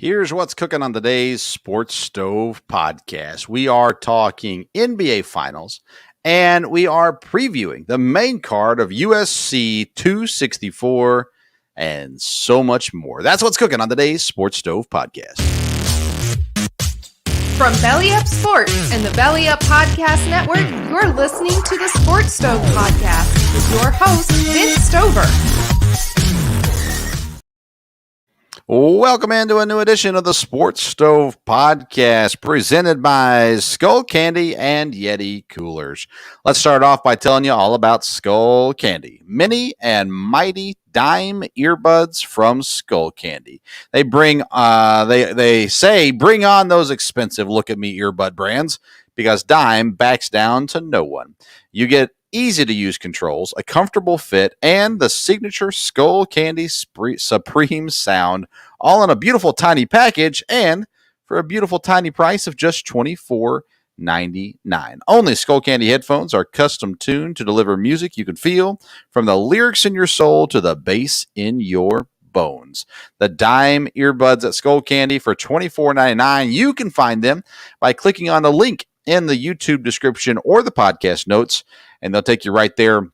Here's what's cooking on today's Sports Stove podcast. We are talking NBA Finals, and we are previewing the main card of UFC 264 and so much more. That's what's cooking on today's Sports Stove podcast. From Belly Up Sports and the Belly Up Podcast Network, you're listening to the Sports Stove podcast with your host, Vince Stover. Welcome into a new edition of the Sports Stove podcast presented by Skull Candy and Yeti Coolers. Let's start off by telling you all about Skull Candy. Mini and mighty dime earbuds from Skull Candy. They bring, they say, bring on those expensive look at me earbud brands because dime backs down to no one. You get easy-to-use controls, a comfortable fit, and the signature Skull Candy Supreme sound, all in a beautiful tiny package and for a beautiful tiny price of just $24.99. Only Skull Candy headphones are custom tuned to deliver music you can feel, from the lyrics in your soul to the bass in your bones. The dime earbuds at Skull Candy for $24.99. You can find them by clicking on the link in the YouTube description or the podcast notes, and they'll take you right there.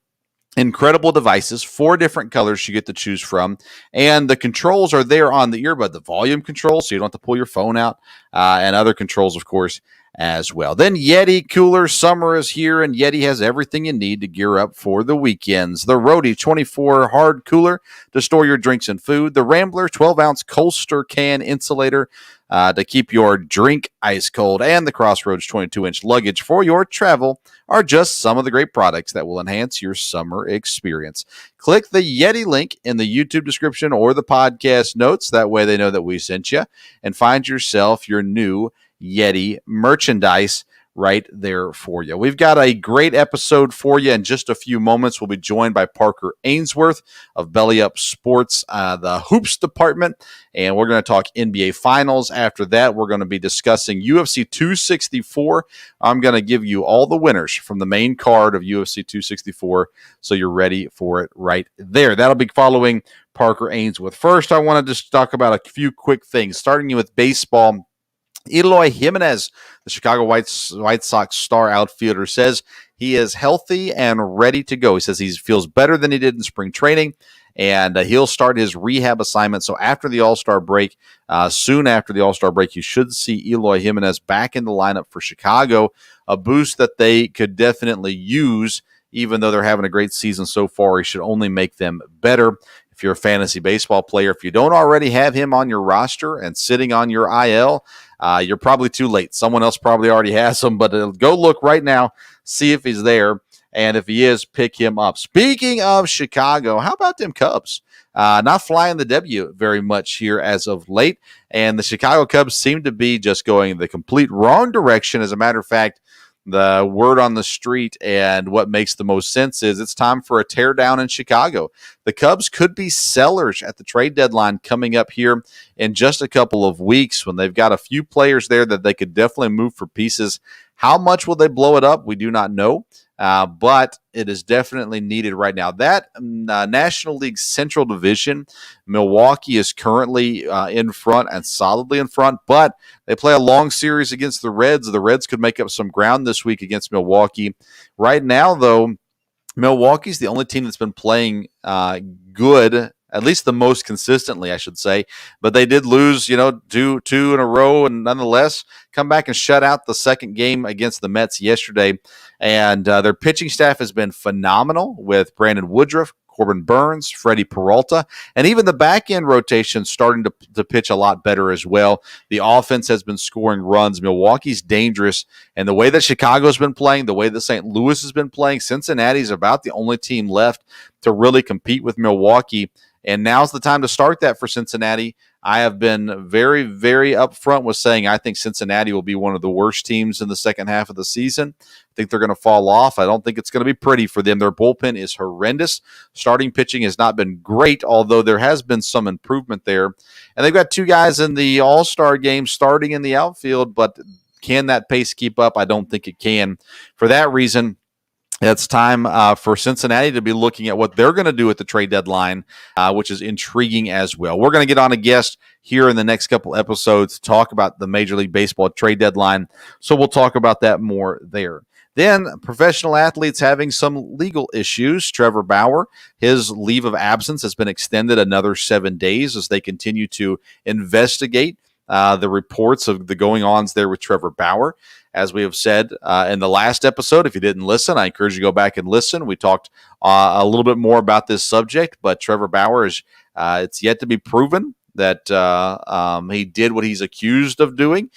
Incredible devices, 4 different colors you get to choose from, and the controls are there on the earbud. The volume control, so you don't have to pull your phone out, and other controls, of course, as well. Then Yeti Coolers. Summer is here, and Yeti has everything you need to gear up for the weekends. The Roadie 24 hard cooler to store your drinks and food. The Rambler 12-ounce Coaster can insulator to keep your drink ice cold, and the Crossroads 22-inch luggage for your travel are just some of the great products that will enhance your summer experience. Click the Yeti link in the YouTube description or the podcast notes. That way they know that we sent you, and find yourself your new Yeti merchandise right there for you. We've got a great episode for you in just a few moments. We'll be joined by Parker Ainsworth of Belly Up Sports, the Hoops department, and we're going to talk NBA Finals. After that, we're going to be discussing UFC 264. I'm going to give you all the winners from the main card of UFC 264, so you're ready for it right there. That'll be following Parker Ainsworth. First, I want to just talk about a few quick things, starting with baseball. Eloy Jimenez, the Chicago White Sox star outfielder, says he is healthy and ready to go. He says he feels better than he did in spring training, and he'll start his rehab assignment. So after the All-Star break, soon after the All-Star break, you should see Eloy Jimenez back in the lineup for Chicago, a boost that they could definitely use. Even though they're having a great season so far, he should only make them better. If you're a fantasy baseball player, if you don't already have him on your roster and sitting on your IL, you're probably too late. Someone else probably already has him, but go look right now, see if he's there, and if he is, pick him up. Speaking of Chicago, how about them Cubs? Not flying the W very much here as of late, and the Chicago Cubs seem to be just going the complete wrong direction. As a matter of fact, the word on the street and what makes the most sense is it's time for a teardown in Chicago. The Cubs could be sellers at the trade deadline coming up here in just a couple of weeks, when they've got a few players there that they could definitely move for pieces. How much will they blow it up? We do not know, but it is definitely needed right now. That National League Central Division, Milwaukee is currently in front and solidly in front, but they play a long series against the Reds. The Reds could make up some ground this week against Milwaukee. Right now, though, Milwaukee's the only team that's been playing good, at least the most consistently, I should say. But they did lose, two in a row, and nonetheless come back and shut out the second game against the Mets yesterday. And their pitching staff has been phenomenal with Brandon Woodruff, Corbin Burns, Freddie Peralta, and even the back-end rotation starting to pitch a lot better as well. The offense has been scoring runs. Milwaukee's dangerous, and the way that Chicago's been playing, the way that St. Louis has been playing, Cincinnati's about the only team left to really compete with Milwaukee, and now's the time to start that for Cincinnati. I have been very, very upfront with saying I think Cincinnati will be one of the worst teams in the second half of the season. I think they're going to fall off. I don't think it's going to be pretty for them. Their bullpen is horrendous. Starting pitching has not been great, although there has been some improvement there. And they've got 2 guys in the All-Star game starting in the outfield, but can that pace keep up? I don't think it can. For that reason, It's time for Cincinnati to be looking at what they're going to do at the trade deadline, which is intriguing as well. We're going to get on a guest here in the next couple episodes to talk about the Major League Baseball trade deadline. So we'll talk about that more there. Then professional athletes having some legal issues. Trevor Bauer, his leave of absence has been extended another 7 days as they continue to investigate the reports of the going-ons there with Trevor Bauer. As we have said in the last episode, if you didn't listen, I encourage you to go back and listen. We talked a little bit more about this subject, but Trevor Bauer is it's yet to be proven that he did what he's accused of doing.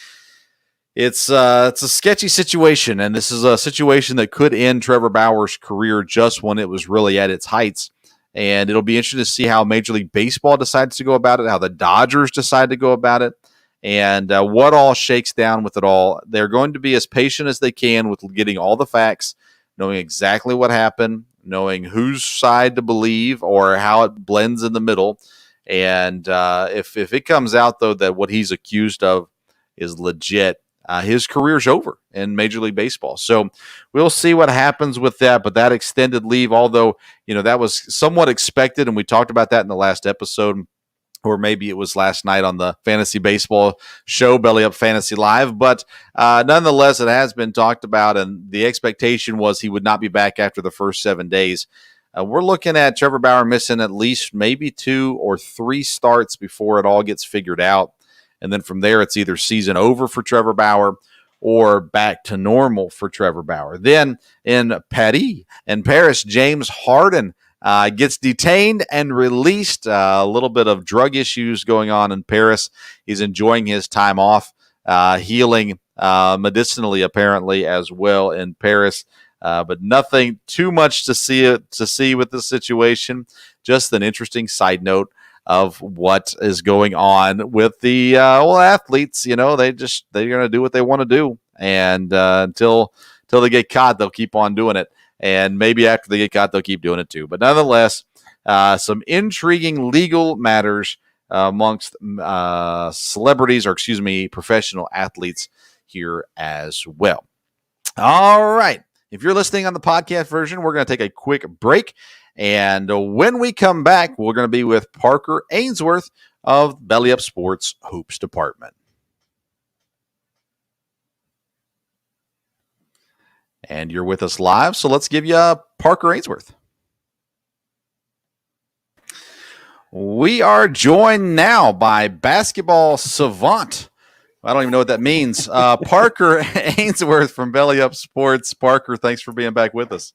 It's a sketchy situation, and this is a situation that could end Trevor Bauer's career just when it was really at its heights. And it'll be interesting to see how Major League Baseball decides to go about it, how the Dodgers decide to go about it, and what all shakes down with it all. They're going to be as patient as they can with getting all the facts, knowing exactly what happened, knowing whose side to believe or how it blends in the middle. And if it comes out, though, that what he's accused of is legit, his career's over in Major League Baseball. So we'll see what happens with that. But that extended leave, although, that was somewhat expected, and we talked about that in the last episode, or maybe it was last night on the fantasy baseball show, Belly Up Fantasy Live. But nonetheless, it has been talked about, and the expectation was he would not be back after the first 7 days. We're looking at Trevor Bauer missing at least maybe 2 or 3 starts before it all gets figured out. And then from there, it's either season over for Trevor Bauer or back to normal for Trevor Bauer. Then in Paris, James Harden gets detained and released. A little bit of drug issues going on in Paris. He's enjoying his time off, healing medicinally apparently as well in Paris. But nothing too much to see with this situation. Just an interesting side note of what is going on with the athletes. They're going to do what they want to do, and until they get caught, they'll keep on doing it. And maybe after they get caught, they'll keep doing it too. But nonetheless, some intriguing legal matters amongst celebrities, or professional athletes here as well. All right. If you're listening on the podcast version, we're going to take a quick break. And when we come back, we're going to be with Parker Ainsworth of Belly Up Sports Hoops Department. And you're with us live, so let's give you Parker Ainsworth. We are joined now by basketball savant. I don't even know what that means. Parker Ainsworth from Belly Up Sports. Parker, thanks for being back with us.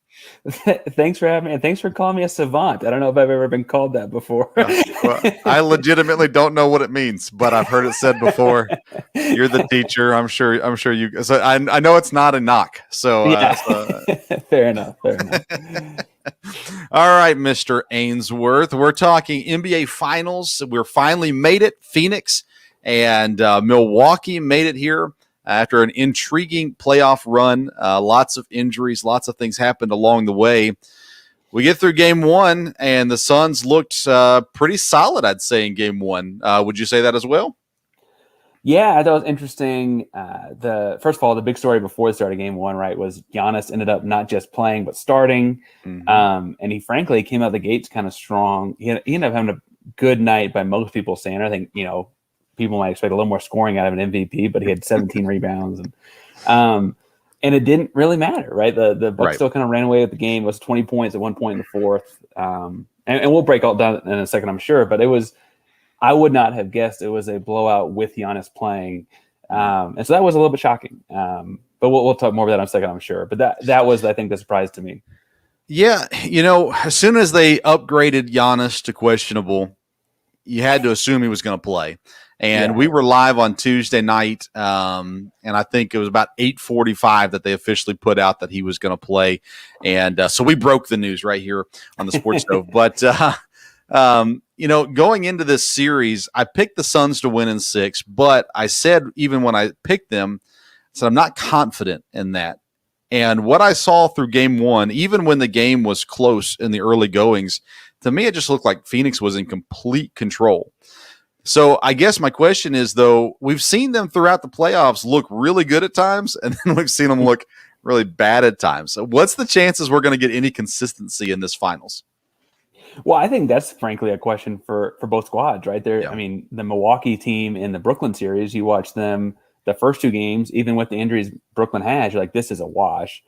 Thanks for having me, and thanks for calling me a savant. I don't know if I've ever been called that before. Well, I legitimately don't know what it means, but I've heard it said before. You're the teacher. I'm sure you. So I know it's not a knock. So, yeah. Fair enough. All right, Mr. Ainsworth. We're talking NBA Finals. We're finally made it. Phoenix and Milwaukee made it here after an intriguing playoff run. Lots of injuries, lots of things happened along the way. We get through game one, and the Suns looked pretty solid, I'd say, in game one. Would you say that as well? Yeah, I thought it was interesting. First of all, the big story before the start of game one, right, was Giannis ended up not just playing but starting. Mm-hmm. And he frankly came out the gates kind of strong. He ended up having a good night by most people's standard. I think, people might expect a little more scoring out of an MVP, but he had 17 rebounds. And it didn't really matter, right? The Bucks still kind of ran away with the game. It was 20 points at one point in the fourth. And we'll break all down in a second, I'm sure. But I would not have guessed it was a blowout with Giannis playing. And so that was a little bit shocking. But we'll talk more about that in a second, I'm sure. But that was, I think, the surprise to me. Yeah, as soon as they upgraded Giannis to questionable, you had to assume he was going to play. And we were live on Tuesday night, and I think it was about 8:45 that they officially put out that he was going to play. And so we broke the news right here on the Sports Stove. But, going into this series, I picked the Suns to win in 6, but I said even when I picked them, I said I'm not confident in that. And what I saw through game one, even when the game was close in the early goings, to me it just looked like Phoenix was in complete control. So I guess my question is, though, we've seen them throughout the playoffs look really good at times, and then we've seen them look really bad at times. So what's the chances we're going to get any consistency in this finals? Well, I think that's frankly a question for both squads, right there. Yeah. I mean, the Milwaukee team in the Brooklyn series, you watch them the first two games, even with the injuries Brooklyn has, you're like, this is a wash.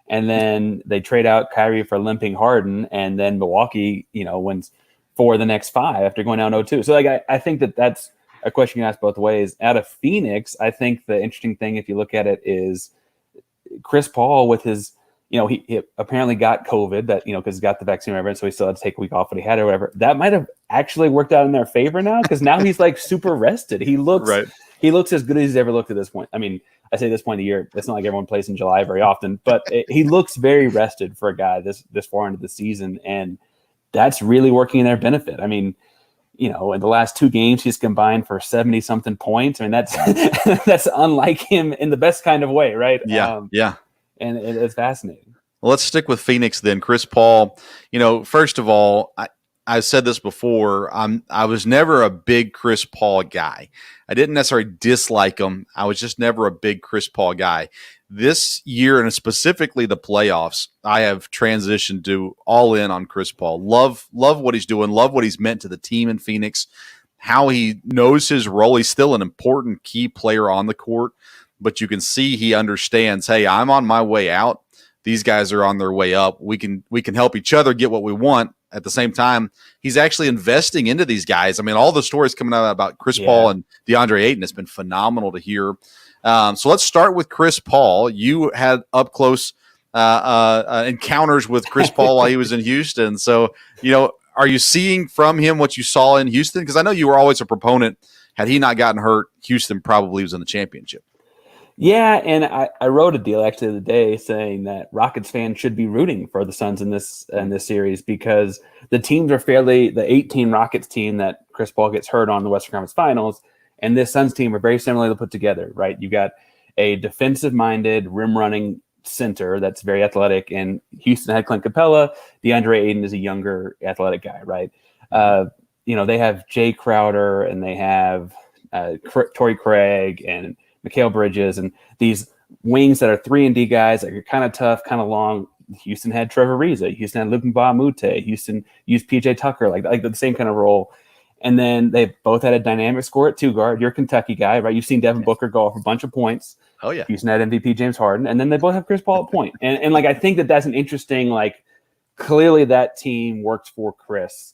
And then they trade out Kyrie for limping Harden, and then Milwaukee, wins 4 of the next 5 after going down 0-2. So, like, I think that's a question you ask both ways. Out of Phoenix, I think the interesting thing, if you look at it, is Chris Paul with his, he apparently got COVID, that, because he got the vaccine or whatever, so he still had to take a week off when he had it or whatever. That might have actually worked out in their favor now, because now he's like super rested. He looks He looks as good as he's ever looked at this point. I mean, I say this point of the year, it's not like everyone plays in July very often, but he looks very rested for a guy this far into the season, and that's really working in their benefit. I mean, in the last 2 games, he's combined for 70-something points. I mean, that's that's unlike him in the best kind of way, right? Yeah. And it's fascinating. Well, let's stick with Phoenix then. Chris Paul, first of all, I said this before, I was never a big Chris Paul guy. I didn't necessarily dislike him. I was just never a big Chris Paul guy. This year, and specifically the playoffs, I have transitioned to all in on Chris Paul. Love what he's doing. Love what he's meant to the team in Phoenix. How he knows his role. He's still an important key player on the court, but you can see he understands, hey, I'm on my way out. These guys are on their way up. We can help each other get what we want. At the same time, he's actually investing into these guys. I mean, all the stories coming out about Chris Paul and DeAndre Ayton has been phenomenal to hear. So let's start with Chris Paul. You had up close encounters with Chris Paul while he was in Houston. So, are you seeing from him what you saw in Houston? Because I know you were always a proponent. Had he not gotten hurt, Houston probably was in the championship. Yeah, and I wrote a deal actually the other day saying that Rockets fans should be rooting for the Suns in this series, because the teams are the 18 Rockets team that Chris Paul gets hurt on in the Western Conference Finals, and this Suns team are very similarly put together, right? You got a defensive-minded, rim-running center that's very athletic, and Houston had Clint Capella. DeAndre Ayton is a younger, athletic guy, right? They have Jay Crowder, and they have Torrey Craig, and Mikal Bridges, and these wings that are 3-and-D guys that are kind of tough, kind of long. Houston had Trevor Ariza. Houston had Luke Mbah-a-Moute. Houston used PJ Tucker, like the same kind of role. And then they both had a dynamic score at 2 guard. You're a Kentucky guy, right? You've seen Devin Booker go off a bunch of points. Oh, yeah. Houston had MVP James Harden. And then they both have Chris Paul at point. And I think that's an interesting, clearly that team works for Chris.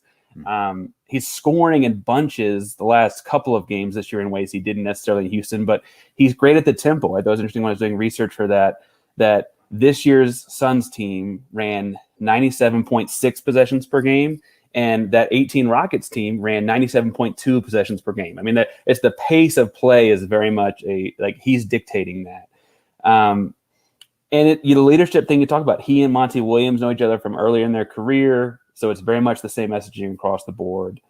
He's scoring in bunches the last couple of games this year in ways he didn't necessarily in Houston, but he's great at the tempo. I thought it was interesting when I was doing research for that this year's Suns team ran 97.6 possessions per game, and that 18 Rockets team ran 97.2 possessions per game. I mean, it's the pace of play is very much he's dictating that. And the leadership thing you talk about, he and Monty Williams know each other from earlier in their career. So it's very much the same messaging across the board.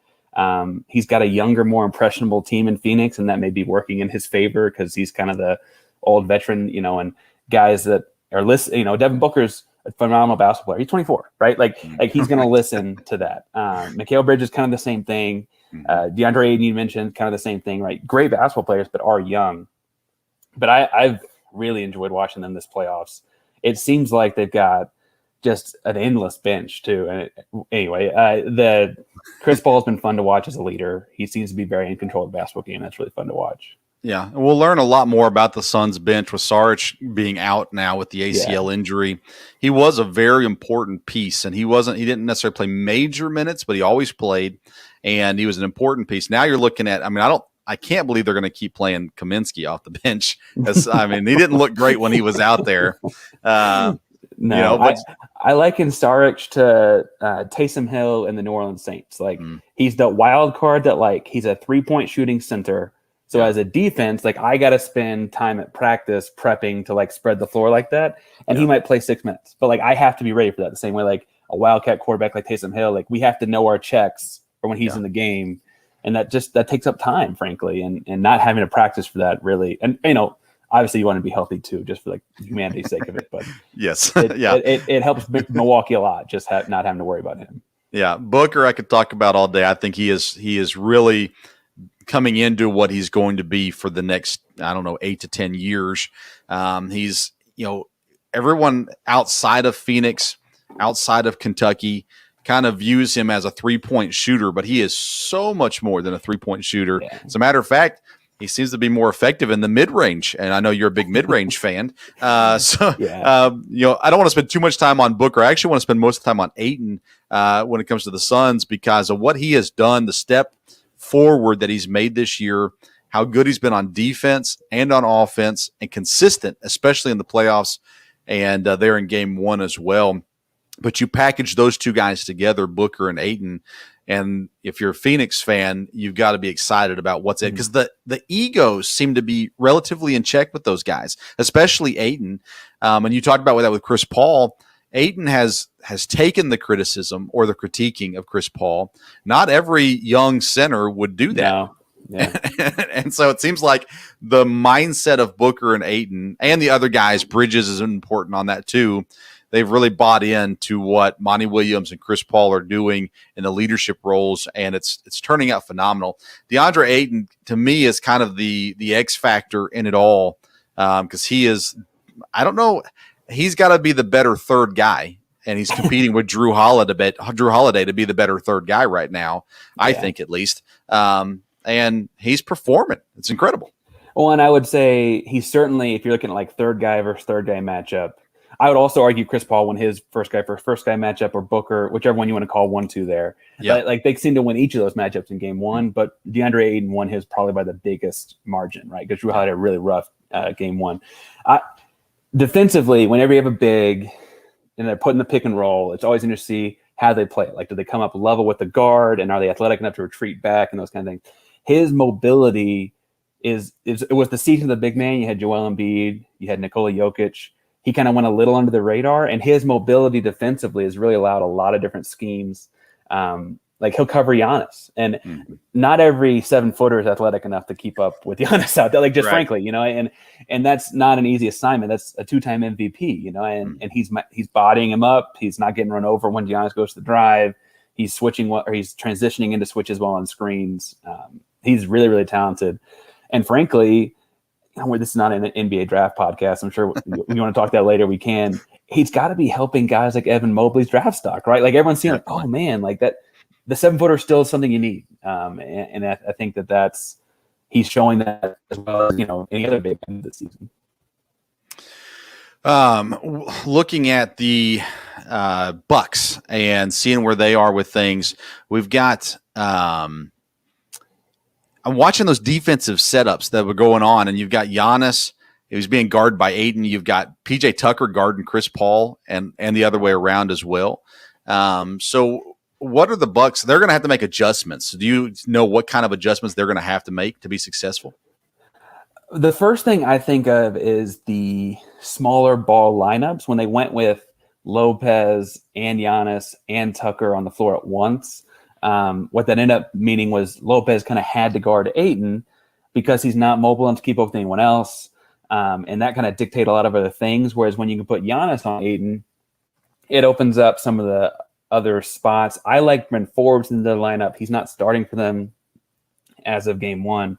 He's got a younger, more impressionable team in Phoenix, and that may be working in his favor because he's kind of the old veteran, and guys that are listening. Devin Booker's a phenomenal basketball player. He's 24, right? Like he's going to listen to that. Mikal Bridges is kind of the same thing. DeAndre Ayton, you mentioned, kind of the same thing, right? Great basketball players, but are young. But I've really enjoyed watching them this playoffs. It seems like they've got just an endless bench too. And the Chris Paul has been fun to watch as a leader. He seems to be very in control of the basketball game. That's really fun to watch. Yeah, and we'll learn a lot more about the Suns bench with Saric being out now with the ACL injury. He was a very important piece, and he didn't necessarily play major minutes, but he always played, and he was an important piece. Now you're looking at, I can't believe they're going to keep playing Kaminsky off the bench. He didn't look great when he was out there. I liken Saric to Taysom Hill in the New Orleans Saints. He's the wild card that he's a 3-point shooting center. So as a defense, I got to spend time at practice prepping to spread the floor like that. And he might play 6 minutes, but I have to be ready for that. The same way, a wildcat quarterback like Taysom Hill, we have to know our checks for when he's in the game. And that takes up time, frankly, and not having to practice for that really. And, obviously you want to be healthy too, just for humanity's sake of it. But yes, it helps Milwaukee a lot, just not having to worry about him. Yeah, Booker, I could talk about all day. I think he is really coming into what he's going to be for the next, 8 to 10 years. He's, everyone outside of Phoenix, outside of Kentucky, kind of views him as a 3-point shooter, but he is so much more than a 3-point shooter. Yeah. As a matter of fact, he seems to be more effective in the mid-range, and I know you're a big mid-range fan. I don't want to spend too much time on Booker. I actually want to spend most of the time on Ayton when it comes to the Suns because of what he has done, the step forward that he's made this year, how good he's been on defense and on offense, and consistent, especially in the playoffs, and they're in game 1 as well. But you package those two guys together, Booker and Ayton, and if you're a Phoenix fan, you've got to be excited about what's it, because the egos seem to be relatively in check with those guys, especially Ayton. And you talked about that with Chris Paul. Ayton has taken the criticism or the critiquing of Chris Paul. Not every young center would do that. No. Yeah. And so it seems like the mindset of Booker and Ayton and the other guys, Bridges is important on that too. They've really bought into what Monty Williams and Chris Paul are doing in the leadership roles, and it's turning out phenomenal. DeAndre Ayton, to me, is kind of the X factor in it all, because he is, I don't know, he's got to be the better third guy, and he's competing with Drew Holiday to be the better third guy right now, I think at least. And he's performing. It's incredible. Well, and I would say he's certainly, if you're looking at like third guy versus third guy matchup, I would also argue Chris Paul won his first guy matchup, or Booker, whichever one you want to call 1-2 there. Yeah. Like they seem to win each of those matchups in game 1, but DeAndre Ayton won his probably by the biggest margin, right? Because Drew had a really rough game 1. Defensively, whenever you have a big and they're putting the pick and roll, it's always interesting to see how they play it. Like, do they come up level with the guard, and are they athletic enough to retreat back and those kind of things? His mobility it was the season of the big man. You had Joel Embiid, you had Nikola Jokic. He kind of went a little under the radar, and his mobility defensively has really allowed a lot of different schemes. Like he'll cover Giannis, and not every 7-footer is athletic enough to keep up with Giannis out there. Like, just frankly, and that's not an easy assignment. That's a 2-time MVP, and he's bodying him up. He's not getting run over when Giannis goes to the drive. He's switching he's transitioning into switches well on screens. He's really, really talented, and frankly, this is not an NBA draft podcast. I'm sure we want to talk that later. We can. He's got to be helping guys like Evan Mobley's draft stock, right? Like everyone's seeing, like, oh man, like that. The 7-footer still is something you need, and I think he's showing that as well as any other big man this season. Looking at the Bucks and seeing where they are with things, we've got. I'm watching those defensive setups that were going on, and you've got Giannis. He was being guarded by Ayton. You've got PJ Tucker guarding Chris Paul, and the other way around as well. So what are the Bucks? They're going to have to make adjustments. Do you know what kind of adjustments they're going to have to make to be successful? The first thing I think of is the smaller ball lineups. When they went with Lopez and Giannis and Tucker on the floor at once, what that ended up meaning was Lopez kind of had to guard Ayton because he's not mobile enough to keep up with anyone else. And that kind of dictate a lot of other things. Whereas when you can put Giannis on Ayton, it opens up some of the other spots. I like Bryn Forbes in the lineup. He's not starting for them as of game 1.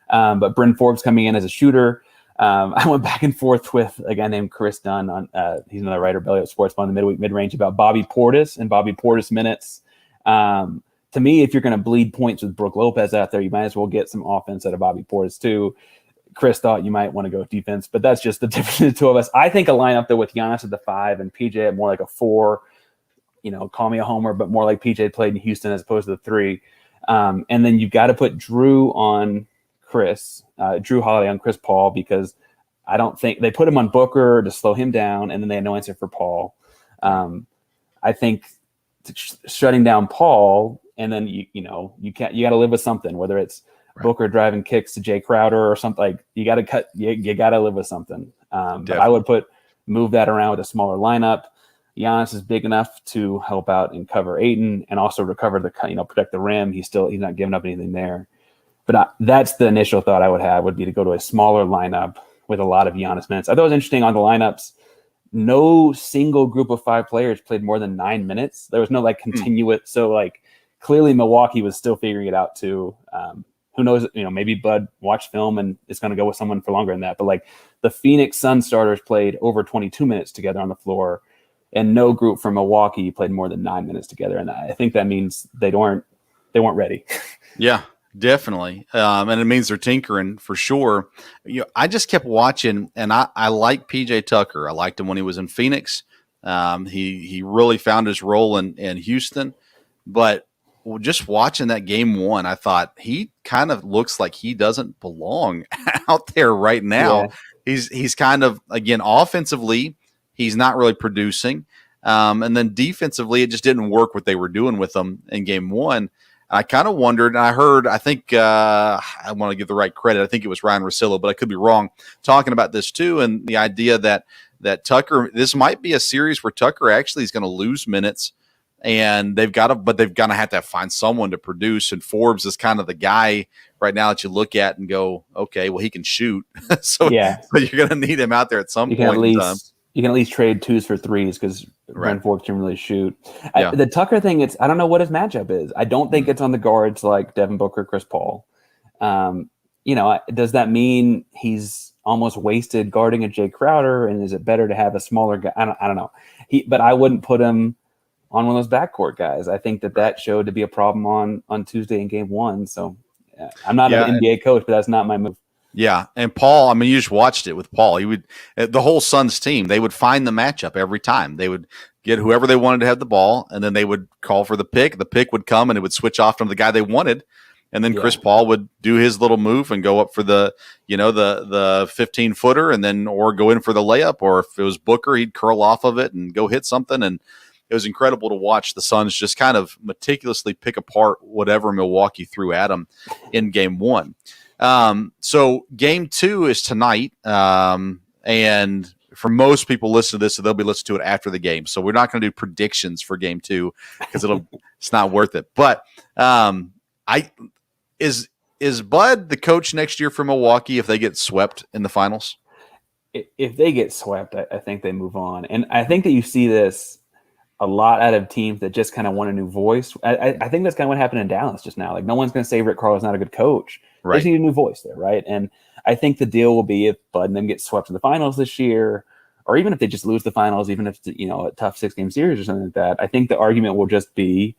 But Bryn Forbes coming in as a shooter. I went back and forth with a guy named Chris Dunn on he's another writer, Belly Up Sports, on the midweek mid-range, about Bobby Portis and Bobby Portis minutes. To me, if you're going to bleed points with Brook Lopez out there, you might as well get some offense out of Bobby Portis too. Chris thought you might want to go with defense, but that's just the difference in the two of us. I think a lineup though with Giannis at the 5 and PJ at more like a 4, call me a homer, but more like PJ played in Houston as opposed to the 3. And then you've got to put Drew on Drew Holiday on Chris Paul, because I don't think they put him on Booker to slow him down, and then they had no answer for Paul. I think shutting down Paul, and then you got to live with something, whether it's Booker driving kicks to Jay Crowder or something. Like, you got to cut. You got to live with something. But I would move that around with a smaller lineup. Giannis is big enough to help out and cover Ayton, and also recover protect the rim. He's not giving up anything there. But that's the initial thought I would be to go to a smaller lineup with a lot of Giannis minutes. I thought it was interesting on the lineups. No single group of 5 players played more than 9 minutes. There was no continuous. So clearly Milwaukee was still figuring it out too. who knows, maybe Bud watched film and is going to go with someone for longer than that. But like the Phoenix Sun starters played over 22 minutes together on the floor, and no group from Milwaukee played more than 9 minutes together. And I think that means they weren't ready. Yeah, definitely. And it means they're tinkering for sure. I just kept watching, and I like PJ Tucker. I liked him when he was in Phoenix. He really found his role in Houston, but just watching that game one, I thought he kind of looks like he doesn't belong out there right now. Yeah. He's kind of, again, offensively, he's not really producing. And then defensively, it just didn't work what they were doing with him in game one. I kind of wondered, and I heard, I think I want to give the right credit. I think it was Ryan Russillo, but I could be wrong, talking about this too. And the idea that Tucker, this might be a series where Tucker actually is going to lose minutes, and they've got to have to find someone to produce. And Forbes is kind of the guy right now that you look at and go, okay, well, he can shoot. so you're going to need him out there at some point in time. You can at least trade 2s for 3s because Bryn Forbes can really shoot. Yeah. The Tucker thing, I don't know what his matchup is. I don't think it's on the guards like Devin Booker, Chris Paul. Does that mean he's almost wasted guarding a Jay Crowder? And is it better to have a smaller guy? I don't know. But I wouldn't put him on one of those backcourt guys. I think that showed to be a problem on Tuesday in game one. So I'm not an NBA coach, but that's not my move. Yeah, and Paul, I mean, you just watched it with Paul. He would, the whole Suns team, they would find the matchup every time. They would get whoever they wanted to have the ball, and then they would call for the pick. The pick would come, and it would switch off to the guy they wanted, and then Chris Paul would do his little move and go up for the 15-footer, and then or go in for the layup, or if it was Booker, he'd curl off of it and go hit something. And it was incredible to watch the Suns just kind of meticulously pick apart whatever Milwaukee threw at them in game one. So game two is tonight. And for most people listening to this, they'll be listening to it after the game. So we're not going to do predictions for game two because it's not worth it. But, is Bud the coach next year for Milwaukee if they get swept in the finals? If they get swept, I think they move on. And I think that you see this a lot out of teams that just kind of want a new voice. I think that's kind of what happened in Dallas just now. Like, no one's going to say Rick Carlisle's not a good coach. Right. They just need a new voice there, right? And I think the deal will be if Bud and them get swept in the finals this year, or even if they just lose the finals, even if it's a tough 6-game series or something like that, I think the argument will just be,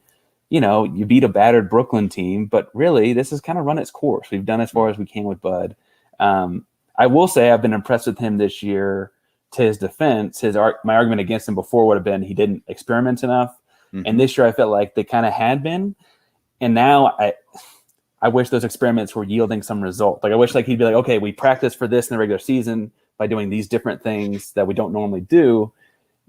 you beat a battered Brooklyn team, but really this has kind of run its course. We've done as far as we can with Bud. I will say I've been impressed with him this year. To his defense, my argument against him before would have been he didn't experiment enough. Mm-hmm. And this year I felt like they kind of had been. And now I wish those experiments were yielding some result. Like I wish he'd be like, okay, we practiced for this in the regular season by doing these different things that we don't normally do.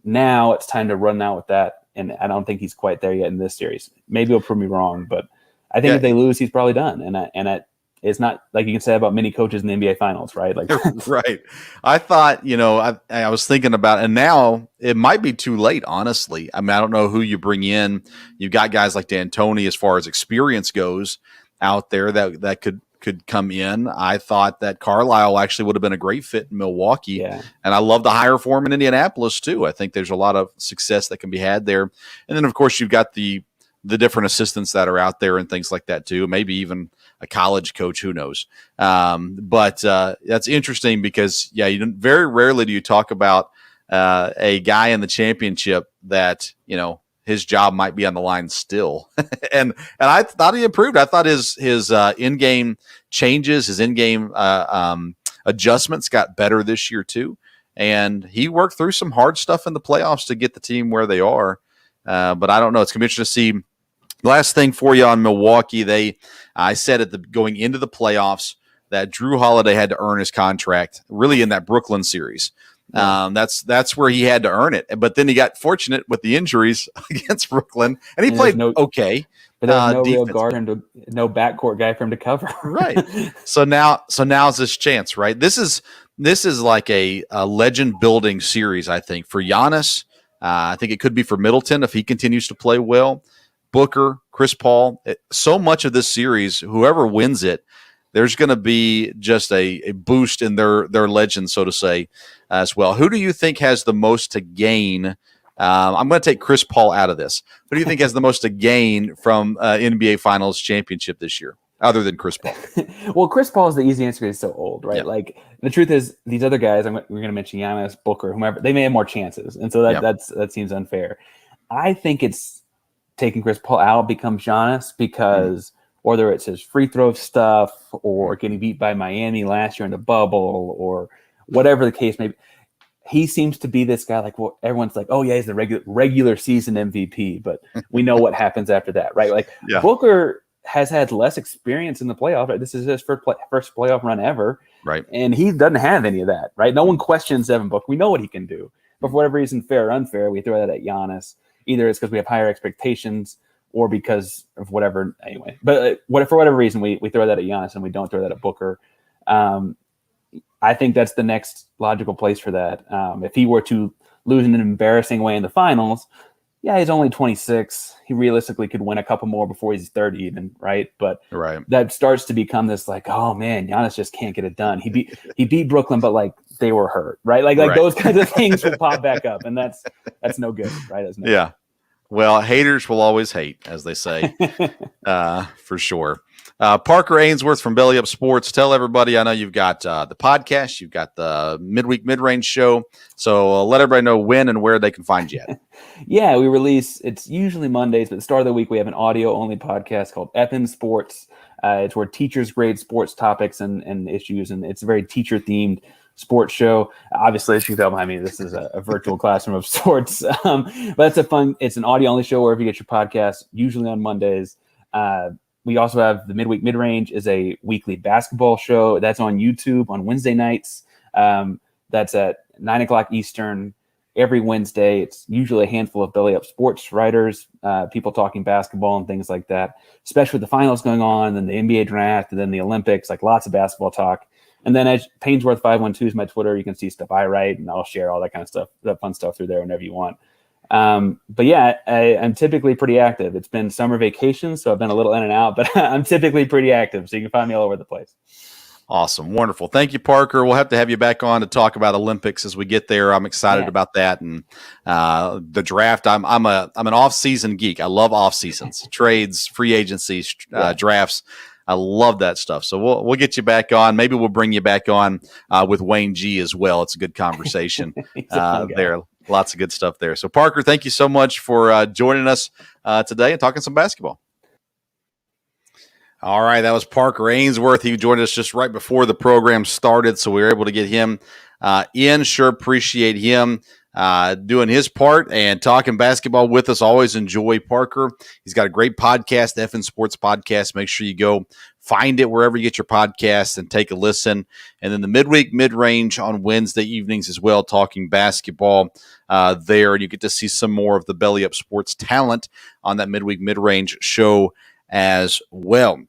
Now it's time to run out with that. And I don't think he's quite there yet in this series. Maybe he'll prove me wrong, but I think if they lose, he's probably done. And it's not like you can say about many coaches in the NBA finals, right? Like, right. I thought, I was thinking about, and now it might be too late, honestly. I mean, I don't know who you bring in. You've got guys like D'Antoni, as far as experience goes, out there that could come in. I thought that Carlisle actually would have been a great fit in Milwaukee. Yeah. And I love the hire for him in Indianapolis too. I think there's a lot of success that can be had there. And then of course you've got the different assistants that are out there and things like that too. Maybe even a college coach, who knows? But that's interesting because very rarely do you talk about a guy in the championship that, his job might be on the line still. and I thought he improved. I thought his in-game changes, his in-game adjustments got better this year too. And he worked through some hard stuff in the playoffs to get the team where they are. But I don't know. It's going to be interesting to see. Last thing for you on Milwaukee, I said going into the playoffs that Drew Holiday had to earn his contract really in that Brooklyn series. That's where he had to earn it. But then he got fortunate with the injuries against Brooklyn, and he played okay. But there's no real guard and no backcourt guy for him to cover. Right. So now's this chance, right? This is like a legend building series, I think, for Giannis. I think it could be for Middleton if he continues to play well. Booker, Chris Paul. So much of this series, whoever wins it, there's going to be just a boost in their legend, so to say, as well. Who do you think has the most to gain? I'm going to take Chris Paul out of this. Who do you think has the most to gain from NBA Finals championship this year? other than Chris Paul? Well, Chris Paul is the easy answer because he's so old, right? Yep. Like the truth is, these other guys, we're going to mention Giannis, Booker, whomever, they may have more chances, and so that seems unfair. I think it's taking Chris Paul out becomes Giannis because whether it's his free throw stuff or getting beat by Miami last year in the bubble or whatever the case may be, he seems to be this guy like, well, everyone's like, oh yeah, he's the regular season MVP, but we know what happens after that, right? Like Booker has had less experience in the playoff. Right? This is his first playoff run ever. Right. And he doesn't have any of that, right? No one questions Devin Booker. We know what he can do. But for whatever reason, fair or unfair, we throw that at Giannis. Either it's because we have higher expectations or because of whatever. Anyway, but for whatever reason, we throw that at Giannis and we don't throw that at Booker. I think that's the next logical place for that. If he were to lose in an embarrassing way in the finals, yeah, he's only 26. He realistically could win a couple more before he's 30 even, right? But that starts to become this like, oh man, Giannis just can't get it done. He beat Brooklyn, but like they were hurt, right? Like those kinds of things will pop back up, and that's no good, right? That's no good. Well, haters will always hate, as they say, for sure. Parker Ainsworth from Belly Up Sports. Tell everybody, I know you've got the podcast, you've got the midweek mid-range show, so let everybody know when and where they can find you at. Yeah, we release, it's usually Mondays, but at the start of the week, we have an audio-only podcast called FN Sports. It's where teachers grade sports topics and issues, and it's a very teacher-themed sports show. Obviously, as you tell behind me, this is a virtual classroom of sorts, but it's an audio-only show wherever you get your podcast, usually on Mondays. We also have the Midweek Midrange is a weekly basketball show. That's on YouTube on Wednesday nights. That's at 9 o'clock Eastern every Wednesday. It's usually a handful of Belly Up Sports writers, people talking basketball and things like that, especially with the finals going on, and then the NBA draft, and then the Olympics, like lots of basketball talk. And then as Painsworth512 is my Twitter. You can see stuff I write, and I'll share all that kind of stuff, that fun stuff through there whenever you want. But yeah, I'm typically pretty active. It's been summer vacation, so I've been a little in and out, but I'm typically pretty active. So you can find me all over the place. Awesome. Wonderful. Thank you, Parker. We'll have to have you back on to talk about Olympics as we get there. I'm excited about that. And, the draft, I'm an off-season geek. I love off-seasons, trades, free agencies, drafts. I love that stuff. So we'll get you back on. Maybe we'll bring you back on, with Wayne G as well. It's a good conversation there. Lots of good stuff there. So Parker, thank you so much for joining us today and talking some basketball. All right, that was Parker Ainsworth. He joined us just right before the program started, so we were able to get him in. Sure appreciate him doing his part and talking basketball with us. Always enjoy Parker. He's got a great podcast, FN Sports Podcast. Make sure you go find it wherever you get your podcasts and take a listen. And then the midweek mid-range on Wednesday evenings as well, talking basketball there. And you get to see some more of the Belly Up Sports talent on that midweek mid-range show as well.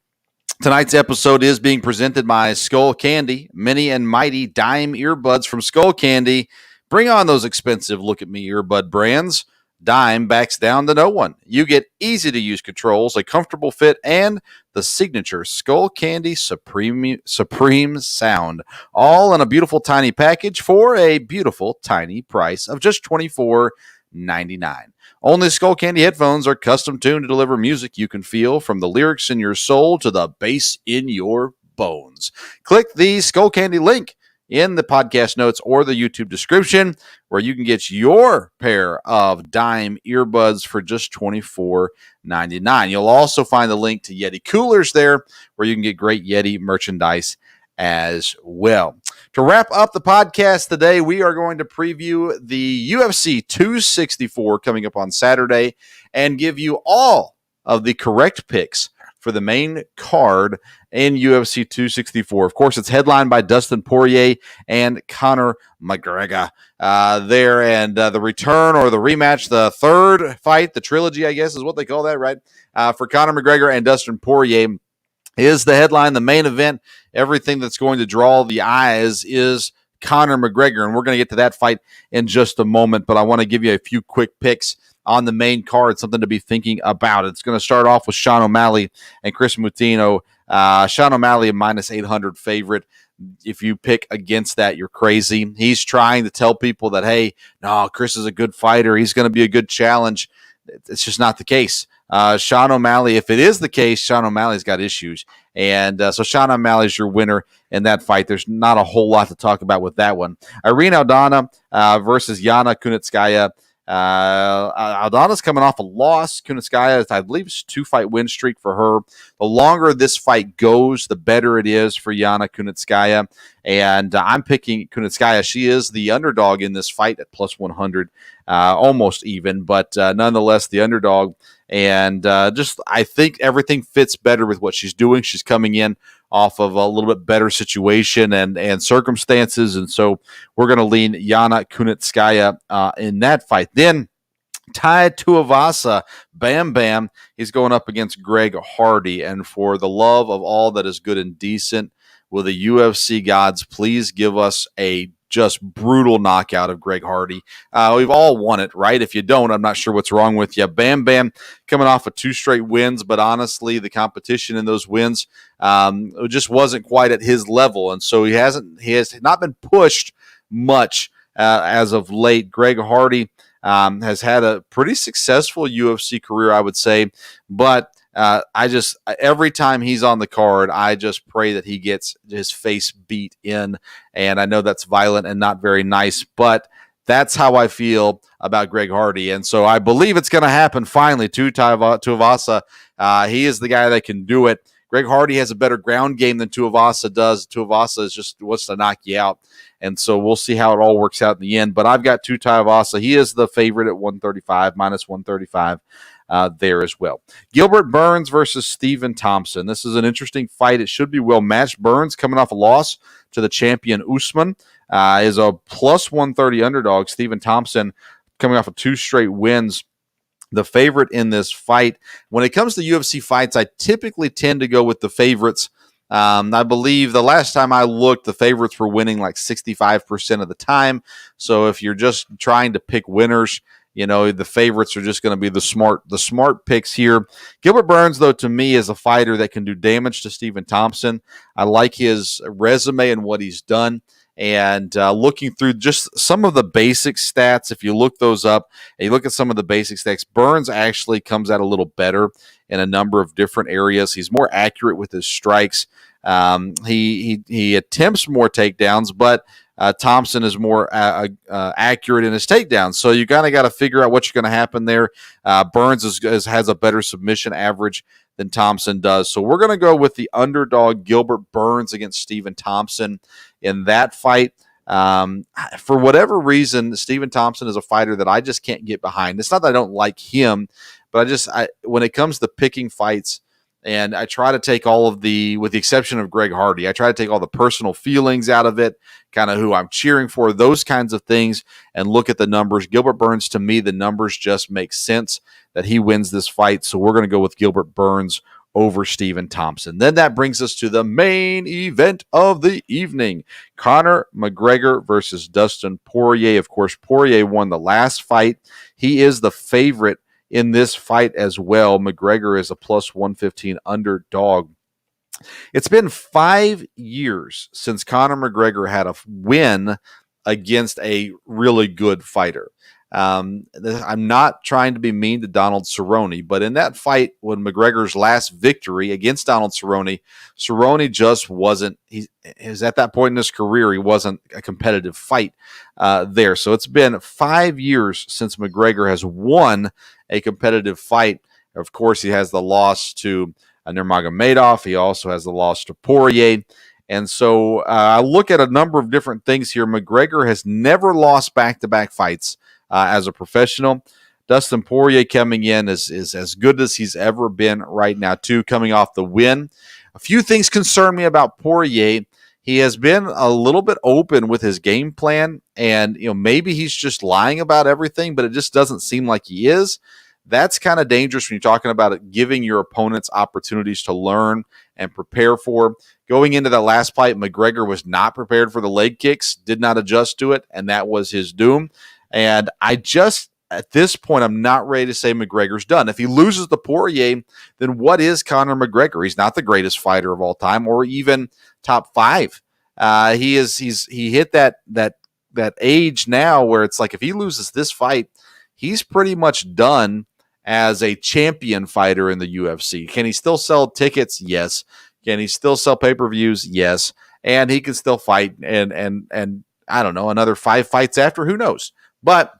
Tonight's episode is being presented by Skull Candy, mini and mighty dime earbuds from Skull Candy. Bring on those expensive Look at Me earbud brands. Dime backs down to no one. You get easy-to-use controls, a comfortable fit, and the signature Skull Candy Supreme sound, all in a beautiful tiny package for a beautiful tiny price of just $24.99. Only Skull Candy headphones are custom tuned to deliver music you can feel, from the lyrics in your soul to the bass in your bones. Click the Skull Candy link in the podcast notes or the YouTube description, where you can get your pair of dime earbuds for just $24.99. You'll also find the link to Yeti coolers there, where you can get great Yeti merchandise as well. To wrap up the podcast today, we are going to preview the UFC 264 coming up on Saturday and give you all of the correct picks for the main card in UFC 264. Of course, it's headlined by Dustin Poirier and Conor McGregor there. And the return or the rematch, the third fight, the trilogy, I guess is what they call that, right? For Conor McGregor and Dustin Poirier is the headline, the main event. Everything that's going to draw the eyes is Conor McGregor, and we're going to get to that fight in just a moment, but I want to give you a few quick picks on the main card, something to be thinking about. It's going to start off with Sean O'Malley and Chris Moutinho. Sean O'Malley, a minus 800 favorite. If you pick against that, you're crazy. He's trying to tell people that, hey, no, Chris is a good fighter. He's going to be a good challenge. It's just not the case. Sean O'Malley, if it is the case, Sean O'Malley's got issues. And so Sean O'Malley's your winner in that fight. There's not a whole lot to talk about with that one. Irene Aldana versus Yana Kunitskaya. Aldana's coming off a loss. Kunitskaya, I believe, is a 2-fight win streak for her. The longer this fight goes, the better it is for Yana Kunitskaya. And I'm picking Kunitskaya. She is the underdog in this fight at plus 100, almost even, but nonetheless the underdog. And I think everything fits better with what she's doing. She's coming in off of a little bit better situation and circumstances. And so we're going to lean Yana Kunitskaya in that fight. Then Tai Tuivasa, Bam Bam, he's going up against Greg Hardy. And for the love of all that is good and decent, will the UFC gods please give us a just brutal knockout of Greg Hardy? We've all won it, right? If you don't, I'm not sure what's wrong with you. Bam Bam coming off of 2 straight wins, but honestly, the competition in those wins just wasn't quite at his level, and so he has not been pushed much as of late. Greg Hardy has had a pretty successful UFC career, I would say, but every time he's on the card, I just pray that he gets his face beat in. And I know that's violent and not very nice, but that's how I feel about Greg Hardy. And so I believe it's going to happen finally to Tuivasa. He is the guy that can do it. Greg Hardy has a better ground game than Tuivasa does. Tuivasa just wants to knock you out. And so we'll see how it all works out in the end. But I've got Tuivasa. He is the favorite at 135, minus 135. There as well. Gilbert Burns versus Stephen Thompson. This is an interesting fight. It should be well matched. Burns, coming off a loss to the champion Usman, is a plus 130 underdog. Stephen Thompson, coming off of 2 straight wins, the favorite in this fight. When it comes to UFC fights, I typically tend to go with the favorites. I believe the last time I looked, the favorites were winning like 65% of the time. So if you're just trying to pick winners, the favorites are just going to be the smart picks here. Gilbert Burns, though, to me, is a fighter that can do damage to Stephen Thompson. I like his resume and what he's done. And looking through just some of the basic stats, if you look those up and you look at some of the basic stats, Burns actually comes out a little better in a number of different areas. He's more accurate with his strikes. He attempts more takedowns, but Thompson is more accurate in his takedowns. So you kind of got to figure out what's going to happen there. Burns has a better submission average than Thompson does. So we're going to go with the underdog Gilbert Burns against Stephen Thompson in that fight. For whatever reason, Stephen Thompson is a fighter that I just can't get behind. It's not that I don't like him, but when it comes to picking fights, and I try to take all of with the exception of Greg Hardy, I try to take all the personal feelings out of it, kind of who I'm cheering for, those kinds of things, and look at the numbers. Gilbert Burns, to me, the numbers just make sense that he wins this fight. So we're going to go with Gilbert Burns over Stephen Thompson. Then that brings us to the main event of the evening. Conor McGregor versus Dustin Poirier. Of course, Poirier won the last fight. He is the favorite in this fight as well. McGregor is a plus 115 underdog. It's been 5 years since Conor McGregor had a win against a really good fighter. I'm not trying to be mean to Donald Cerrone, but in that fight, when McGregor's last victory against Donald Cerrone just wasn't, he was at that point in his career, he wasn't a competitive fight there. So it's been 5 years since McGregor has won a competitive fight. Of course, he has the loss to Nurmagomedov. He also has the loss to Poirier. And so I look at a number of different things here. McGregor has never lost back-to-back fights as a professional. Dustin Poirier coming in is as good as he's ever been right now, too, coming off the win. A few things concern me about Poirier. He has been a little bit open with his game plan, and maybe he's just lying about everything, but it just doesn't seem like he is. That's kind of dangerous when you're talking about it, giving your opponents opportunities to learn and prepare for. Going into that last fight, McGregor was not prepared for the leg kicks, did not adjust to it, and that was his doom. And at this point, I'm not ready to say McGregor's done. If he loses to Poirier, then what is Conor McGregor? He's not the greatest fighter of all time, or even top 5. He hit that age now where it's like if he loses this fight, he's pretty much done as a champion fighter in the UFC. Can he still sell tickets? Yes. Can he still sell pay-per-views? Yes. And he can still fight and I don't know, another 5 fights after, who knows? But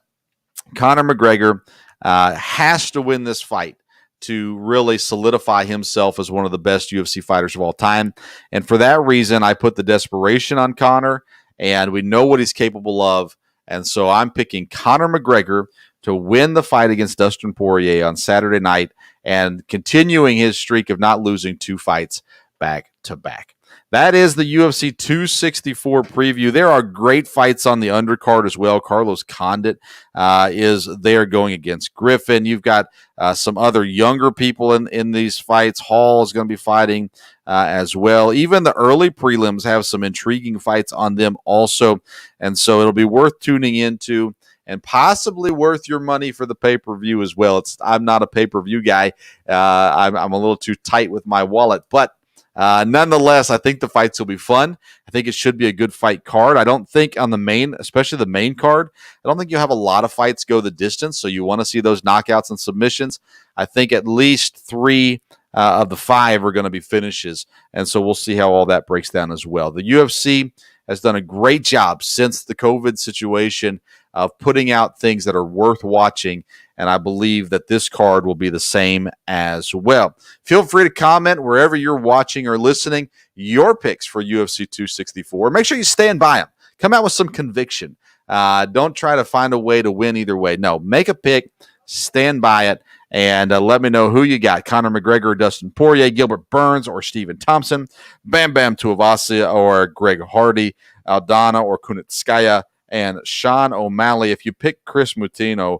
Conor McGregor has to win this fight to really solidify himself as one of the best UFC fighters of all time. And for that reason, I put the desperation on Conor, and we know what he's capable of. And so I'm picking Conor McGregor to win the fight against Dustin Poirier on Saturday night and continuing his streak of not losing 2 fights back to back. That is the UFC 264 preview. There are great fights on the undercard as well. Carlos Condit is there going against Griffin. You've got some other younger people in these fights. Hall is going to be fighting as well. Even the early prelims have some intriguing fights on them also. And so it'll be worth tuning into and possibly worth your money for the pay-per-view as well. I'm not a pay-per-view guy. I'm a little too tight with my wallet, but nonetheless, I think the fights will be fun. I think it should be a good fight card. I don't think on the main, especially the main card, I don't think you'll have a lot of fights go the distance, so you want to see those knockouts and submissions. I think at least 3 of the 5 are going to be finishes, and so we'll see how all that breaks down as well. The UFC has done a great job since the COVID situation of putting out things that are worth watching, and I believe that this card will be the same as well. Feel free to comment wherever you're watching or listening your picks for UFC 264. Make sure you stand by them. Come out with some conviction. Don't try to find a way to win either way. No, make a pick, stand by it, and let me know who you got. Conor McGregor or Dustin Poirier, Gilbert Burns or Stephen Thompson, Bam Bam Tuivasa or Greg Hardy, Aldana or Kunitskaya, and Sean O'Malley. If you pick Chris Moutinho,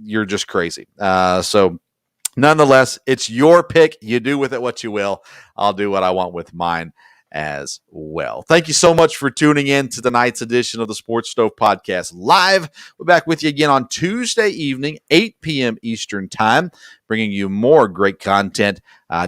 you're just crazy. So nonetheless, it's your pick. You do with it what you will. I'll do what I want with mine as well. Thank you so much for tuning in to tonight's edition of the Sports Stove Podcast Live. We're back with you again on Tuesday evening, 8 p.m. Eastern Time, bringing you more great content.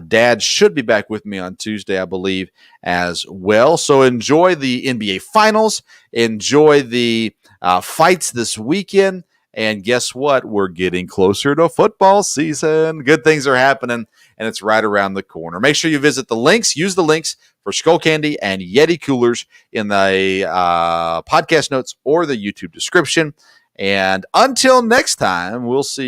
Dad should be back with me on Tuesday, I believe, as well. So enjoy the NBA Finals. Enjoy the fights this weekend. And guess what? We're getting closer to football season. Good things are happening, and it's right around the corner. Make sure you visit the links. Use the links for Skull Candy and Yeti coolers in the podcast notes or the YouTube description. And until next time, we'll see